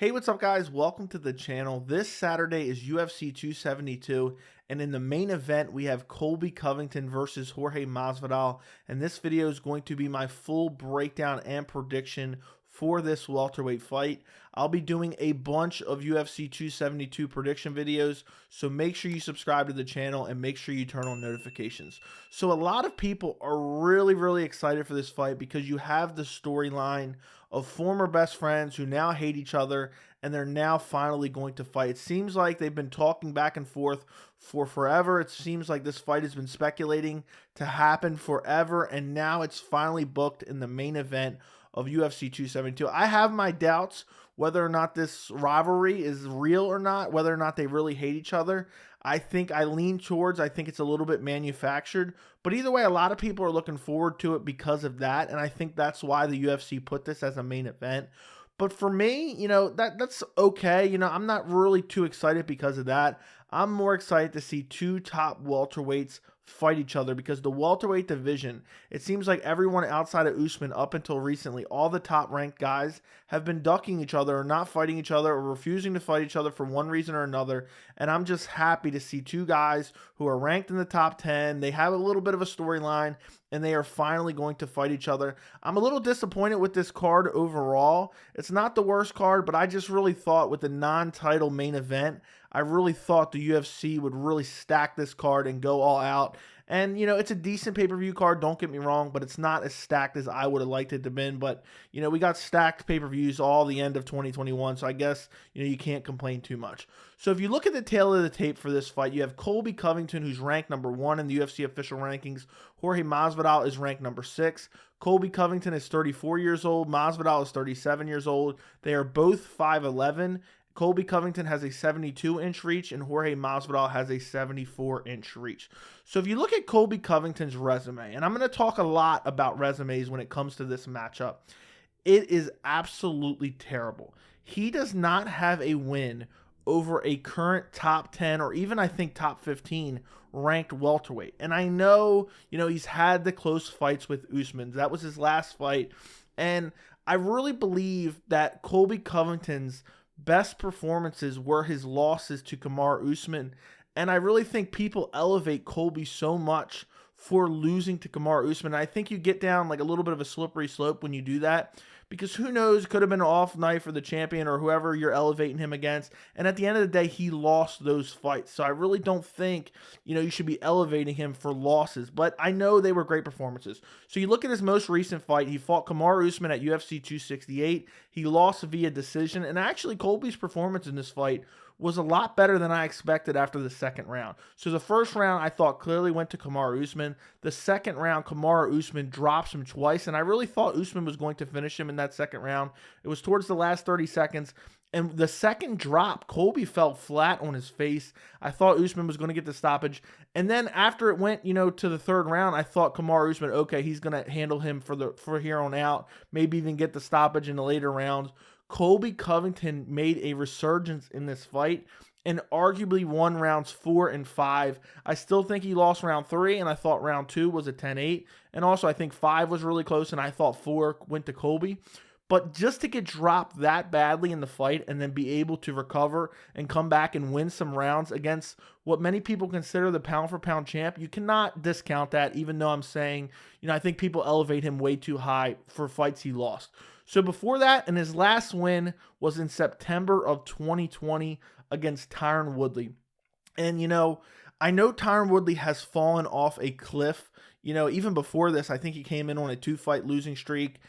Hey, what's up, guys? Welcome to the channel. This Saturday is UFC 272, and in the main event, we have Colby Covington versus Jorge Masvidal, and this video is going to be my full breakdown and prediction for this welterweight fight. I'll be doing a bunch of UFC 272 prediction videos, so make sure you subscribe to the channel and make sure you turn on notifications. So a lot of people are really excited for this fight because you have the storyline of former best friends who now hate each other, and they're now finally going to fight. It seems like they've been talking back and forth for forever. It seems like this fight has been speculating to happen forever, and now it's finally booked in the main event of UFC 272. I have my doubts whether or not this rivalry is real or not, whether or not they really hate each other. I think it's a little bit manufactured, but either way, a lot of people are looking forward to it because of that, and I think that's why the UFC put this as a main event. But for me, that's okay. I'm not really too excited because of that. I'm more excited to see two top welterweights fight each other because the welterweight division, it seems like everyone outside of Usman up until recently, all the top ranked guys have been ducking each other or not fighting each other or refusing to fight each other for one reason or another. And I'm just happy to see two guys who are ranked in the top 10. They have a little bit of a storyline and they are finally going to fight each other. I'm a little disappointed with this card overall. It's not the worst card, but I just really thought with the non-title main event, I really thought the UFC would really stack this card and go all out. And, it's a decent pay-per-view card, don't get me wrong, but it's not as stacked as I would have liked it to have been. But, we got stacked pay-per-views all the end of 2021, so I guess, you can't complain too much. So if you look at the tail of the tape for this fight, you have Colby Covington, who's ranked number 1 in the UFC official rankings. Jorge Masvidal is ranked number 6. Colby Covington is 34 years old. Masvidal is 37 years old. They are both 5'11". Colby Covington has a 72-inch reach, and Jorge Masvidal has a 74-inch reach. So if you look at Colby Covington's resume, and I'm going to talk a lot about resumes when it comes to this matchup, it is absolutely terrible. He does not have a win over a current top 10 or even I think top 15 ranked welterweight. And I know, he's had the close fights with Usman. That was his last fight. And I really believe that Colby Covington's best performances were his losses to Kamaru Usman, and I really think people elevate Colby so much for losing to Kamaru Usman. I think you get down like a little bit of a slippery slope when you do that, because who knows, could have been an off night for the champion or whoever you're elevating him against, and at the end of the day, he lost those fights. So I really don't think, you should be elevating him for losses, but I know they were great performances. So you look at his most recent fight, he fought Kamaru Usman at UFC 268. He lost via decision, and actually Colby's performance in this fight was a lot better than I expected after the second round. So the first round I thought clearly went to Kamaru Usman. The second round, Kamaru Usman drops him twice, and I really thought Usman was going to finish him in that second round. It was towards the last 30 seconds, and the second drop, Colby fell flat on his face. I thought Usman was going to get the stoppage, and then after it went, to the third round, I thought Kamaru Usman, okay, he's going to handle him for here on out, maybe even get the stoppage in the later rounds. Colby Covington made a resurgence in this fight and arguably won rounds 4 and 5. I still think he lost round 3, and I thought round 2 was a 10-8. And also I think 5 was really close, and I thought 4 went to Colby. But just to get dropped that badly in the fight and then be able to recover and come back and win some rounds against what many people consider the pound-for-pound champ, you cannot discount that, even though I'm saying, I think people elevate him way too high for fights he lost. So before that, and his last win was in September of 2020 against Tyron Woodley. And, I know Tyron Woodley has fallen off a cliff. Even before this, I think he came in on a 2-fight losing streak.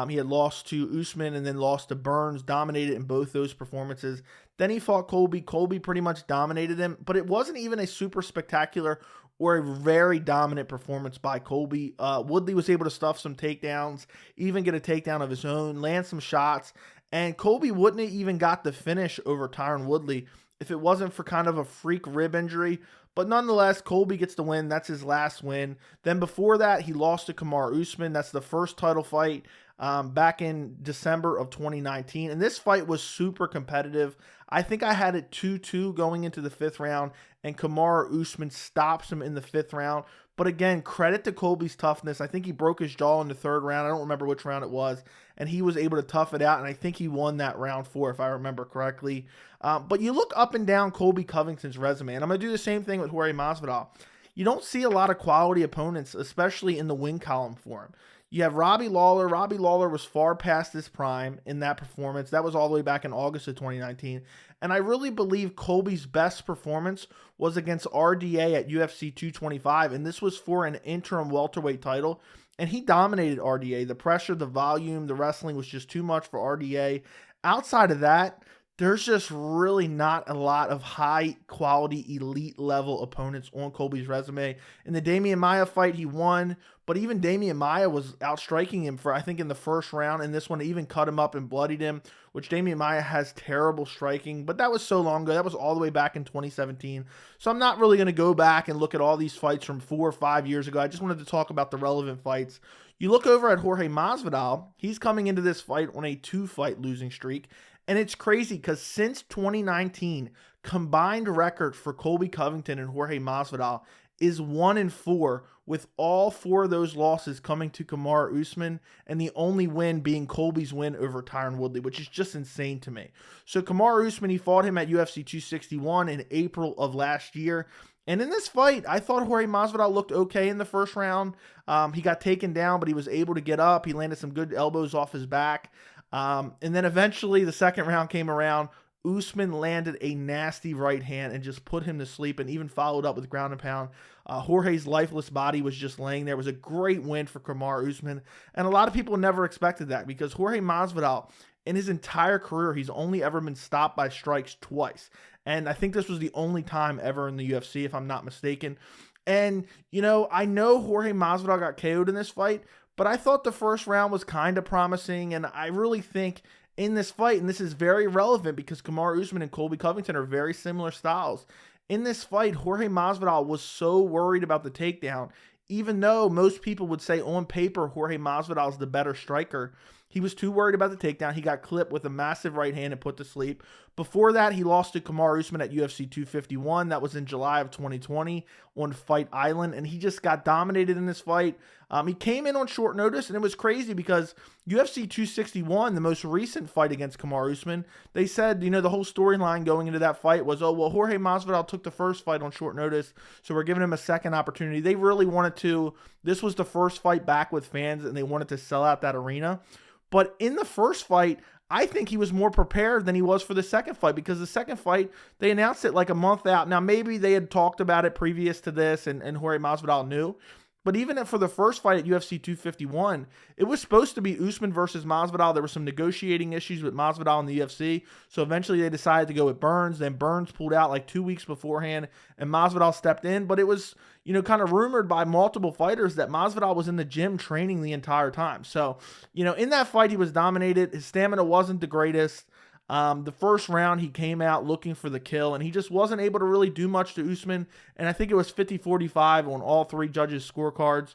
He had lost to Usman and then lost to Burns, dominated in both those performances. Then he fought Colby. Colby pretty much dominated him, but it wasn't even a super spectacular or a very dominant performance by Colby. Woodley was able to stuff some takedowns, even get a takedown of his own, land some shots, and Colby wouldn't have even got the finish over Tyron Woodley if it wasn't for kind of a freak rib injury. But nonetheless, Colby gets the win. That's his last win. Then before that, he lost to Kamaru Usman. That's the first title fight back in December of 2019. And this fight was super competitive. I think I had it 2-2 going into the 5th round, and Kamaru Usman stops him in the 5th round. But again, credit to Colby's toughness. I think he broke his jaw in the 3rd round. I don't remember which round it was. And he was able to tough it out, and I think he won that round 4, if I remember correctly. But you look up and down Colby Covington's resume, and I'm going to do the same thing with Jorge Masvidal. You don't see a lot of quality opponents, especially in the win column for him. You have Robbie Lawler. Robbie Lawler was far past his prime in that performance. That was all the way back in August of 2019. And I really believe Colby's best performance was against RDA at UFC 225, and this was for an interim welterweight title. And he dominated RDA. The pressure, the volume, the wrestling was just too much for RDA. Outside of that, there's just really not a lot of high-quality, elite-level opponents on Colby's resume. In the Damian Maia fight, he won, but even Damian Maia was outstriking him for, I think, in the 1st round, and this one even cut him up and bloodied him, which Damian Maia has terrible striking, but that was so long ago. That was all the way back in 2017. So I'm not really going to go back and look at all these fights from 4 or 5 years ago. I just wanted to talk about the relevant fights. You look over at Jorge Masvidal, he's coming into this fight on a 2-fight losing streak. And it's crazy because since 2019, combined record for Colby Covington and Jorge Masvidal is 1-4, with all 4 of those losses coming to Kamaru Usman, and the only win being Colby's win over Tyron Woodley, which is just insane to me. So Kamaru Usman, he fought him at UFC 261 in April of last year. And in this fight, I thought Jorge Masvidal looked okay in the 1st round. He got taken down, but he was able to get up. He landed some good elbows off his back. And then eventually the 2nd round came around. Usman landed a nasty right hand and just put him to sleep, and even followed up with ground and pound. Jorge's lifeless body was just laying there. It was a great win for Kamaru Usman. And a lot of people never expected that, because Jorge Masvidal, in his entire career, he's only ever been stopped by strikes twice. And I think this was the only time ever in the UFC, if I'm not mistaken. And, you know, I know Jorge Masvidal got KO'd in this fight, but I thought the 1st round was kind of promising, and I really think in this fight, and this is very relevant because Kamaru Usman and Colby Covington are very similar styles. In this fight, Jorge Masvidal was so worried about the takedown, even though most people would say on paper Jorge Masvidal is the better striker. He was too worried about the takedown. He got clipped with a massive right hand and put to sleep. Before that, he lost to Kamaru Usman at UFC 251. That was in July of 2020 on Fight Island, and he just got dominated in this fight. He came in on short notice, and it was crazy because UFC 261, the most recent fight against Kamaru Usman, they said, you know, the whole storyline going into that fight was, oh, well, Jorge Masvidal took the 1st fight on short notice, so we're giving him a 2nd opportunity. They really wanted to, this was the 1st fight back with fans, and they wanted to sell out that arena. But in the 1st fight, I think he was more prepared than he was for the 2nd fight, because the 2nd fight, they announced it like a month out. Now, maybe they had talked about it previous to this, and Jorge Masvidal knew. But even for the 1st fight at UFC 251, it was supposed to be Usman versus Masvidal. There were some negotiating issues with Masvidal in the UFC. So eventually they decided to go with Burns. Then Burns pulled out like 2 weeks beforehand, and Masvidal stepped in. But it was, you know, kind of rumored by multiple fighters that Masvidal was in the gym training the entire time. So, you know, in that fight, he was dominated. His stamina wasn't the greatest. The 1st round, he came out looking for the kill, and he just wasn't able to really do much to Usman, and I think it was 50-45 on all 3 judges' scorecards.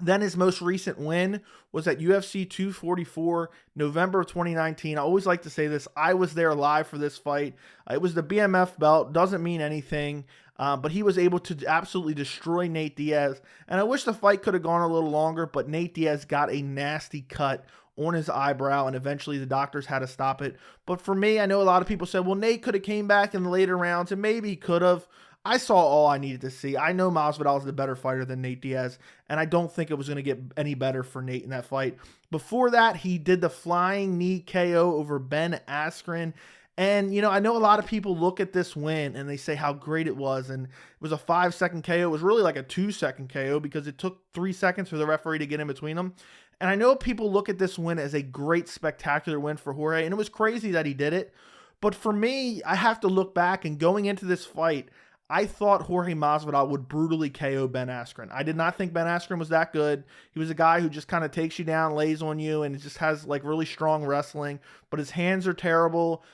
Then his most recent win was at UFC 244, November of 2019. I always like to say this. I was there live for this fight. It was the BMF belt. Doesn't mean anything, but he was able to absolutely destroy Nate Diaz, and I wish the fight could have gone a little longer, but Nate Diaz got a nasty cut on his eyebrow, and eventually the doctors had to stop it. But for me, I know a lot of people said, well, Nate could have came back in the later rounds, and maybe he could have. I saw all I needed to see. I know Masvidal is the better fighter than Nate Diaz, and I don't think it was going to get any better for Nate in that fight. Before that, he did the flying knee KO over Ben Askren. And, you know, I know a lot of people look at this win and they say how great it was. And it was a 5-second KO. It was really like a 2-second KO because it took 3 seconds for the referee to get in between them. And I know people look at this win as a great, spectacular win for Jorge. And it was crazy that he did it. But for me, I have to look back, and going into this fight, I thought Jorge Masvidal would brutally KO Ben Askren. I did not think Ben Askren was that good. He was a guy who just kind of takes you down, lays on you, and just has like really strong wrestling. But his hands are terrible.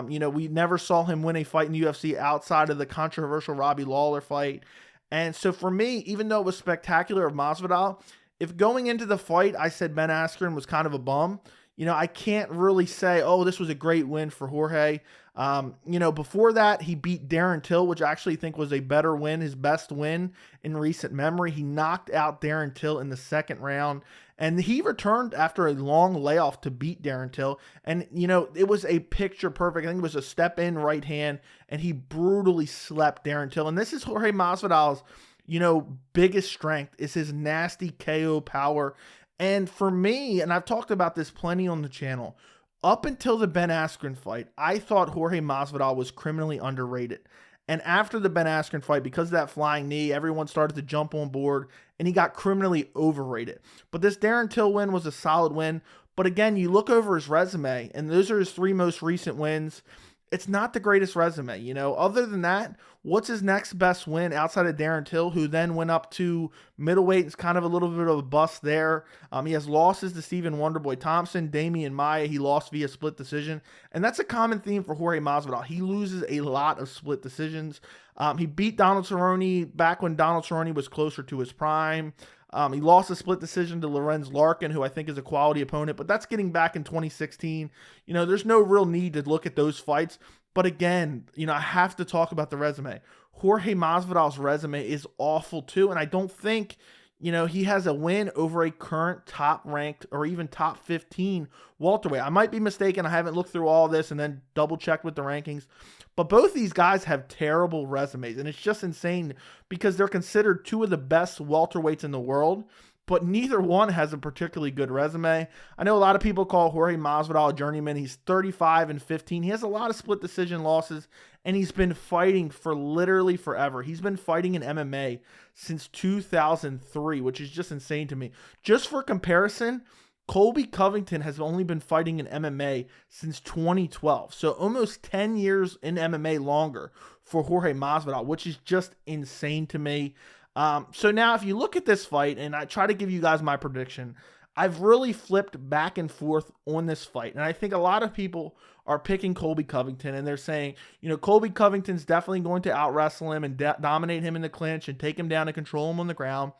You know, we never saw him win a fight in the UFC outside of the controversial Robbie Lawler fight. And so for me, even though it was spectacular of Masvidal, if going into the fight I said Ben Askren was kind of a bum, I can't really say, oh, this was a great win for Jorge. Before that, he beat Darren Till, which I actually think was a better win, his best win in recent memory. He knocked out Darren Till in the second round, and he returned after a long layoff to beat Darren Till. And, it was a picture perfect. I think it was a step in right hand, and he brutally slept Darren Till. And this is Jorge Masvidal's, biggest strength is his nasty KO power. And for me, and I've talked about this plenty on the channel, up until the Ben Askren fight, I thought Jorge Masvidal was criminally underrated. And after the Ben Askren fight, because of that flying knee, everyone started to jump on board, and he got criminally overrated. But this Darren Till win was a solid win. But again, you look over his resume, and those are his 3 most recent wins. It's not the greatest resume, Other than that, what's his next best win outside of Darren Till, who then went up to middleweight? It's kind of a little bit of a bust there. He has losses to Stephen Wonderboy Thompson, Damian Maia. He lost via split decision. And that's a common theme for Jorge Masvidal. He loses a lot of split decisions. He beat Donald Cerrone back when Donald Cerrone was closer to his prime. He lost a split decision to Lorenz Larkin, who I think is a quality opponent, but that's getting back in 2016. There's no real need to look at those fights. But again, I have to talk about the resume. Jorge Masvidal's resume is awful too, and I don't think, he has a win over a current top-ranked or even top 15 welterweight. I might be mistaken. I haven't looked through all this and then double-checked with the rankings. But both these guys have terrible resumes, and it's just insane because they're considered 2 of the best welterweights in the world, but neither one has a particularly good resume. I know a lot of people call Jorge Masvidal a journeyman. He's 35-15. He has a lot of split decision losses, and he's been fighting for literally forever. He's been fighting in MMA since 2003, which is just insane to me. Just for comparison, Colby Covington has only been fighting in MMA since 2012. So almost 10 years in MMA longer for Jorge Masvidal, which is just insane to me. So now if you look at this fight, and I try to give you guys my prediction, I've really flipped back and forth on this fight. And I think a lot of people are picking Colby Covington, and they're saying, Colby Covington's definitely going to out-wrestle him and dominate him in the clinch and take him down and control him on the ground.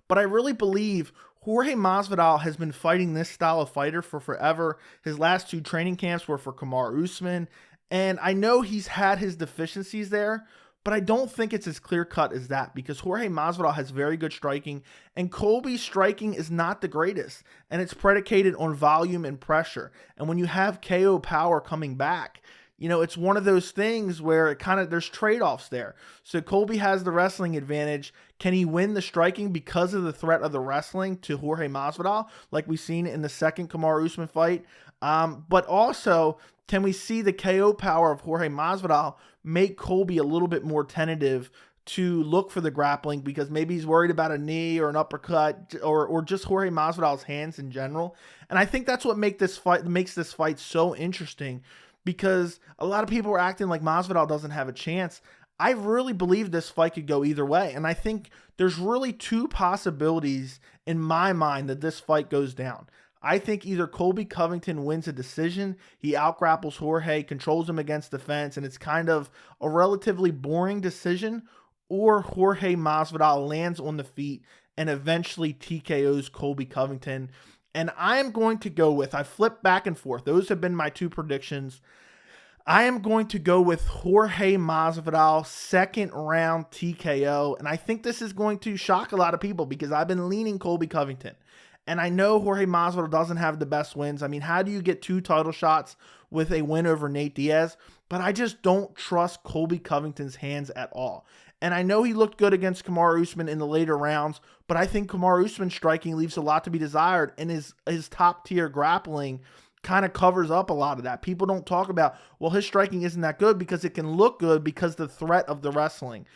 But I really believe Jorge Masvidal has been fighting this style of fighter for forever. His last 2 training camps were for Kamaru Usman. And I know he's had his deficiencies there, but I don't think it's as clear-cut as that because Jorge Masvidal has very good striking, and Colby's striking is not the greatest, and it's predicated on volume and pressure. And when you have KO power coming back, it's one of those things where there's trade-offs there. So Colby has the wrestling advantage. Can he win the striking because of the threat of the wrestling to Jorge Masvidal, like we've seen in the second Kamaru Usman fight? But also, can we see the KO power of Jorge Masvidal make Colby a little bit more tentative to look for the grappling because maybe he's worried about a knee or an uppercut or just Jorge Masvidal's hands in general? And I think that's what makes this fight so interesting, because a lot of people are acting like Masvidal doesn't have a chance. I really believe this fight could go either way, and I think there's really 2 possibilities in my mind that this fight goes down. I think either Colby Covington wins a decision, he outgrapples Jorge, controls him against the fence, and it's kind of a relatively boring decision, or Jorge Masvidal lands on the feet and eventually TKOs Colby Covington. And I am going to go with, I flip back and forth. Those have been my 2 predictions. I am going to go with Jorge Masvidal, 2nd round TKO. And I think this is going to shock a lot of people because I've been leaning Colby Covington. And I know Jorge Masvidal doesn't have the best wins. I mean, how do you get 2 title shots with a win over Nate Diaz? But I just don't trust Colby Covington's hands at all. And I know he looked good against Kamaru Usman in the later rounds, but I think Kamaru Usman's striking leaves a lot to be desired, and his top-tier grappling kind of covers up a lot of that. People don't talk about, well, his striking isn't that good because it can look good because the threat of the wrestling.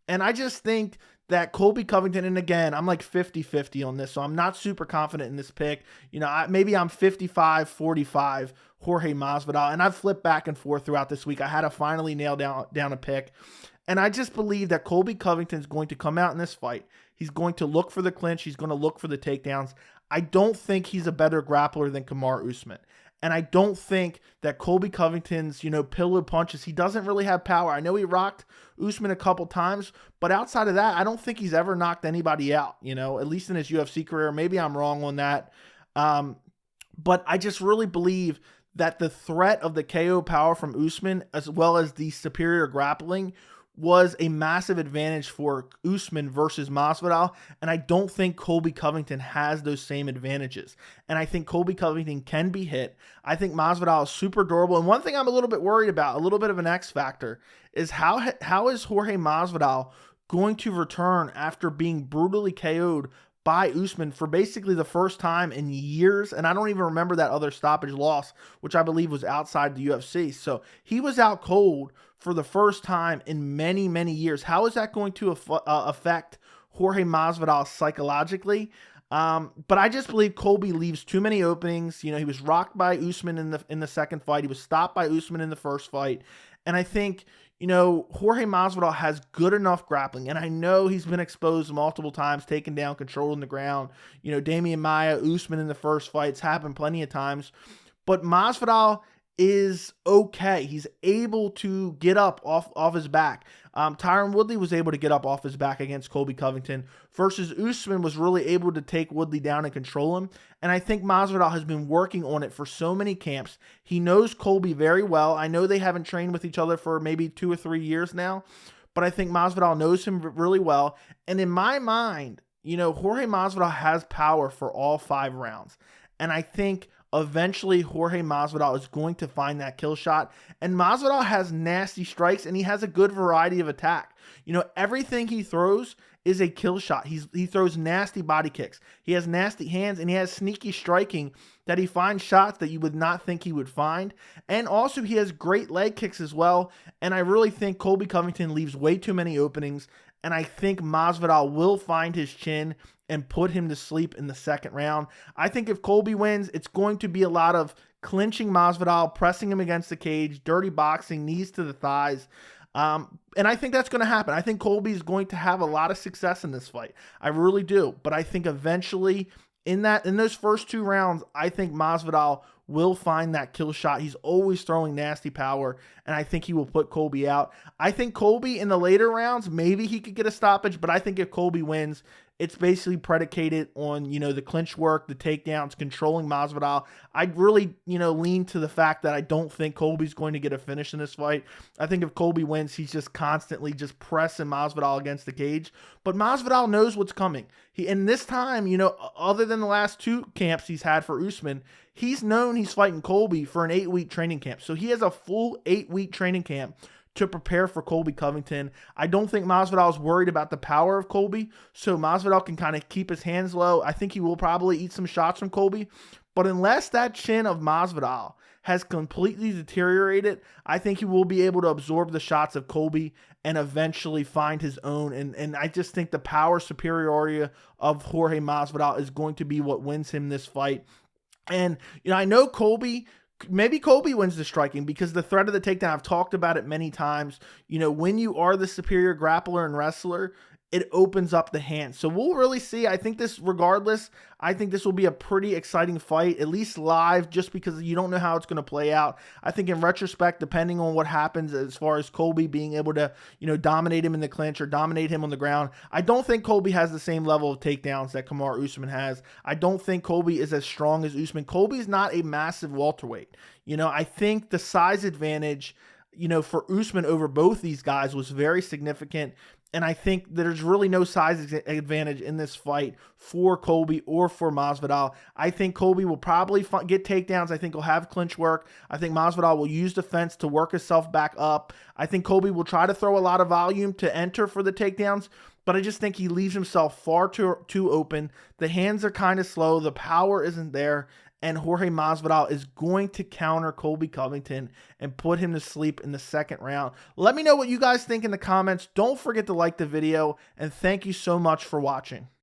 And I just think that Colby Covington, and again, I'm like 50-50 on this, so I'm not super confident in this pick. Maybe I'm 55-45 Jorge Masvidal, and I've flipped back and forth throughout this week. I had to finally nail down a pick. And I just believe that Colby Covington is going to come out in this fight. He's going to look for the clinch. He's going to look for the takedowns. I don't think he's a better grappler than Kamaru Usman. And I don't think that Colby Covington's, pillow punches, he doesn't really have power. I know he rocked Usman a couple times, but outside of that, I don't think he's ever knocked anybody out, at least in his UFC career. Maybe I'm wrong on that. But I just really believe that the threat of the KO power from Usman, as well as the superior grappling, was a massive advantage for Usman versus Masvidal, and I don't think Colby Covington has those same advantages. And I think Colby Covington can be hit. I think Masvidal is super durable. And one thing I'm a little bit worried about, a little bit of an X factor, is how is Jorge Masvidal going to return after being brutally KO'd by Usman for basically the first time in years. And I don't even remember that other stoppage loss, which I believe was outside the UFC. So he was out cold for the first time in many, many years. How is that going to affect Jorge Masvidal psychologically? But I just believe Colby leaves too many openings. He was rocked by Usman in the second fight. He was stopped by Usman in the first fight. And I think, Jorge Masvidal has good enough grappling. And I know he's been exposed multiple times, taken down, controlled on the ground. Damian Maia, Usman in the first fight. It's happened plenty of times. But Masvidal is okay. He's able to get up off his back. Tyron Woodley was able to get up off his back against Colby Covington versus Usman was really able to take Woodley down and control him. And I think Masvidal has been working on it for so many camps. He knows Colby very well. I know they haven't trained with each other for maybe 2 or 3 years now, but I think Masvidal knows him really well. And in my mind, Jorge Masvidal has power for all 5 rounds. And I think eventually Jorge Masvidal is going to find that kill shot. And Masvidal has nasty strikes and he has a good variety of attack. Everything he throws is a kill shot. He throws nasty body kicks. He has nasty hands and he has sneaky striking that he finds shots that you would not think he would find. And also he has great leg kicks as well. And I really think Colby Covington leaves way too many openings. And I think Masvidal will find his chin and put him to sleep in the second round. I think if Colby wins, it's going to be a lot of clinching Masvidal, pressing him against the cage, dirty boxing, knees to the thighs. And I think that's going to happen. I think Colby is going to have a lot of success in this fight. I really do. But I think eventually in those first 2 rounds, I think Masvidal will find that kill shot. He's always throwing nasty power, and I think he will put Colby out. I think Colby in the later rounds, maybe he could get a stoppage, but I think if Colby wins, it's basically predicated on, the clinch work, the takedowns, controlling Masvidal. I'd really, lean to the fact that I don't think Colby's going to get a finish in this fight. I think if Colby wins, he's just constantly just pressing Masvidal against the cage. But Masvidal knows what's coming. And this time, other than the last 2 camps he's had for Usman, he's known he's fighting Colby for an 8-week training camp. So he has a full 8-week training camp to prepare for Colby Covington. I don't think Masvidal is worried about the power of Colby, so Masvidal can kind of keep his hands low. I think he will probably eat some shots from Colby, but unless that chin of Masvidal has completely deteriorated, I think he will be able to absorb the shots of Colby and eventually find his own. And I just think the power superiority of Jorge Masvidal is going to be what wins him this fight. And, I know maybe Colby wins the striking because the threat of the takedown, I've talked about it many times. When you are the superior grappler and wrestler, it opens up the hands. So we'll really see. I think this will be a pretty exciting fight, at least live, just because you don't know how it's going to play out. I think in retrospect, depending on what happens as far as Colby being able to, dominate him in the clinch or dominate him on the ground, I don't think Colby has the same level of takedowns that Kamaru Usman has. I don't think Colby is as strong as Usman. Colby's not a massive welterweight. I think the size advantage, for Usman over both these guys was very significant. And I think there's really no size advantage in this fight for Colby or for Masvidal. I think Colby will probably get takedowns. I think he'll have clinch work. I think Masvidal will use defense to work himself back up. I think Colby will try to throw a lot of volume to enter for the takedowns, but I just think he leaves himself far too open. The hands are kind of slow. The power isn't there. And Jorge Masvidal is going to counter Colby Covington and put him to sleep in the second round. Let me know what you guys think in the comments. Don't forget to like the video, and thank you so much for watching.